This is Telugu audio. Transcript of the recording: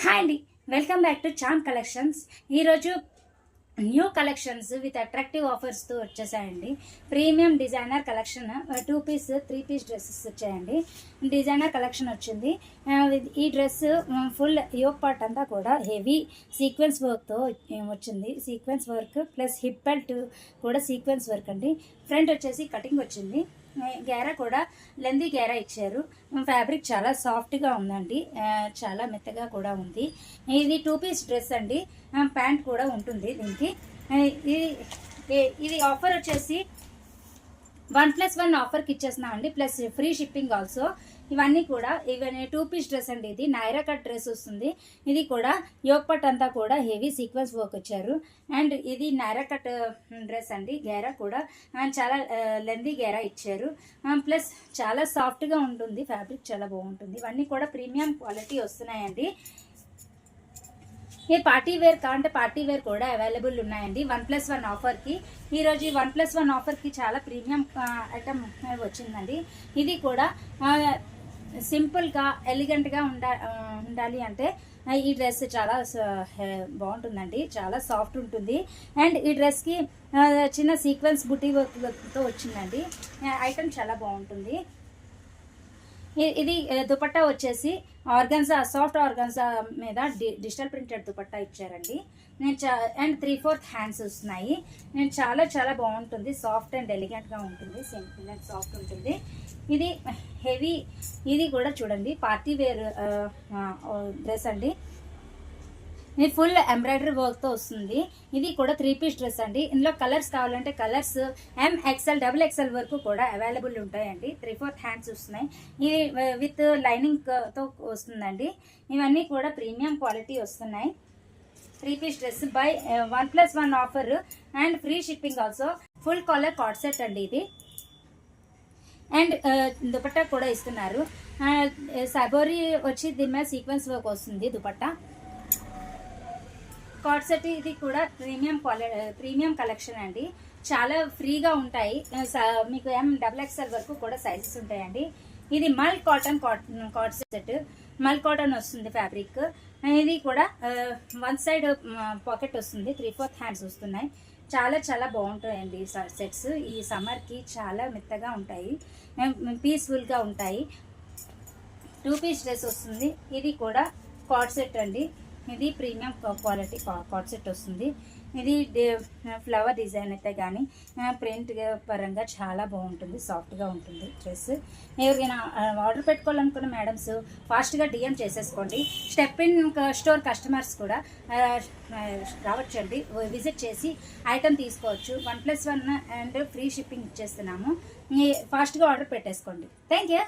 హాయ్ అండి, welcome back to charm collections. ఈరోజు న్యూ కలెక్షన్స్ విత్ అట్రాక్టివ్ ఆఫర్స్తో వచ్చేసాయండి. Premium designer collection 2 piece 3 piece dresses వచ్చాయండి. డిజైనర్ కలెక్షన్ వచ్చింది. ఈ డ్రెస్ ఫుల్ యోక్ పార్ట్ అంతా కూడా హెవీ సీక్వెన్స్ వర్క్తో వచ్చింది. Sequence work plus hip belt కూడా సీక్వెన్స్ వర్క్ అండి. ఫ్రంట్ వచ్చేసి కటింగ్ వచ్చింది. గేరా కూడా లెందీ గేరా ఇచ్చారు. ఫ్యాబ్రిక్ చాలా సాఫ్ట్గా ఉందండి, చాలా మెత్తగా కూడా ఉంది. ఇది 2 పీస్ డ్రెస్ అండి. ప్యాంట్ కూడా ఉంటుంది దీనికి. ఇది ఆఫర్ వచ్చేసి 1+1 ఆఫర్కి ఇచ్చేస్తున్నామండి, ప్లస్ ఫ్రీ షిప్పింగ్ ఆల్సో. ఇవన్నీ 2 పీస్ డ్రెస్ అండి. ఇది నైరా కట్ డ్రెస్ వస్తుంది. ఇది కూడా యోక్ పట్ అంతా కూడా హెవీ సీక్వెన్స్ వర్క్ వచ్చారు. అండ్ ఇది నైరా కట్ డ్రెస్ అండి. గేరా కూడా చాలా లెందీ గేరా ఇచ్చారు. ప్లస్ చాలా సాఫ్ట్గా ఉంటుంది, ఫ్యాబ్రిక్ చాలా బాగుంటుంది. ఇవన్నీ కూడా ప్రీమియం క్వాలిటీ వస్తున్నాయండి. ఈ పార్టీ వేర్ కావాలంటే పార్టీ వేర్ కూడా అవైలబుల్ ఉన్నాయండి 1+1 ఆఫర్కి. ఈరోజు ఈ 1+1 ఆఫర్కి చాలా ప్రీమియం ఐటమ్ వచ్చిందండి. ఇది కూడా సింపుల్గా ఎలిగెంట్గా ఉండాలి అంటే ఈ డ్రెస్ చాలా బాగుంటుందండి, చాలా సాఫ్ట్ ఉంటుంది. అండ్ ఈ డ్రెస్కి చిన్న సీక్వెన్స్ బుటీ వర్క్తో వచ్చిందండి. ఐటమ్ చాలా బాగుంటుంది. ఇది దుపట్టా వచ్చేసి ఆర్గన్జా, సాఫ్ట్ ఆర్గన్జా మీద డిజిటల్ ప్రింటెడ్ దుపట్టా ఇచ్చారండి. అండ్ 3/4 హ్యాండ్స్ వస్తున్నాయి. చాలా చాలా బాగుంటుంది, సాఫ్ట్ అండ్ ఎలిగెంట్గా ఉంటుంది, సింపుల్ అండ్ సాఫ్ట్ ఉంటుంది. ఇది హెవీ, ఇది కూడా చూడండి పార్టీ వేర్ డ్రెస్ అండి. ఇది ఫుల్ ఎంబ్రాయిడరీ వర్క్తో వస్తుంది. ఇది కూడా 3 పీస్ డ్రెస్ అండి. ఇందులో కలర్స్ కావాలంటే కలర్స్ MXL, XXL వరకు కూడా అవైలబుల్ ఉంటాయండి. 3/4 హ్యాండ్స్ వస్తున్నాయి. ఇది విత్ లైనింగ్తో వస్తుందండి. ఇవన్నీ కూడా ప్రీమియం క్వాలిటీ వస్తున్నాయి. 3 piece dress buy 1+1 offer and free shipping also. Full collar co-ord set అండి ఇది. అండ్ దుపట్టా కూడా ఇస్తున్నారు. సబోరీ వచ్చి దీని మీద సీక్వెన్స్ వర్క్ వస్తుంది దుపట్టా. కార్డ్ సెట్ ఇది కూడా ప్రీమియం కలెక్షన్ అండి. చాలా ఫ్రీగా ఉంటాయి. మీకు MXXL వరకు కూడా సైజెస్ ఉంటాయండి. ఇది మల్ కాటన్ కార్డ్ సెట్, మల్ కాటన్ వస్తుంది ఫ్యాబ్రిక్. ఇది కూడా 1 సైడ్ పాకెట్ వస్తుంది. 3/4 హ్యాండ్స్ వస్తున్నాయి. చాలా చాలా బాగుంటాయండి సెట్స్. ఈ సమ్మర్కి చాలా మెత్తగా ఉంటాయి, పీస్ఫుల్గా ఉంటాయి. 2 పీస్ డ్రెస్ వస్తుంది. ఇది కూడా కార్డ్ సెట్ అండి. ఇది ప్రీమియం క్వాలిటీ కార్డ్ సెట్ వస్తుంది. ఇది ఫ్లవర్ డిజైన్ అయితే కానీ ప్రింట్ పరంగా చాలా బాగుంటుంది, సాఫ్ట్గా ఉంటుంది డ్రెస్. ఎవరికైనా ఆర్డర్ పెట్టుకోవాలనుకున్న మేడమ్స్ ఫాస్ట్గా DM చేసేసుకోండి. స్టెప్ ఇన్ స్టోర్ కస్టమర్స్ కూడా రావచ్చండి, విజిట్ చేసి ఐటమ్ తీసుకోవచ్చు. 1+1 అండ్ ఫ్రీ షిప్పింగ్ ఇచ్చేస్తున్నాము. ఫాస్ట్గా ఆర్డర్ పెట్టేసుకోండి. Thank you.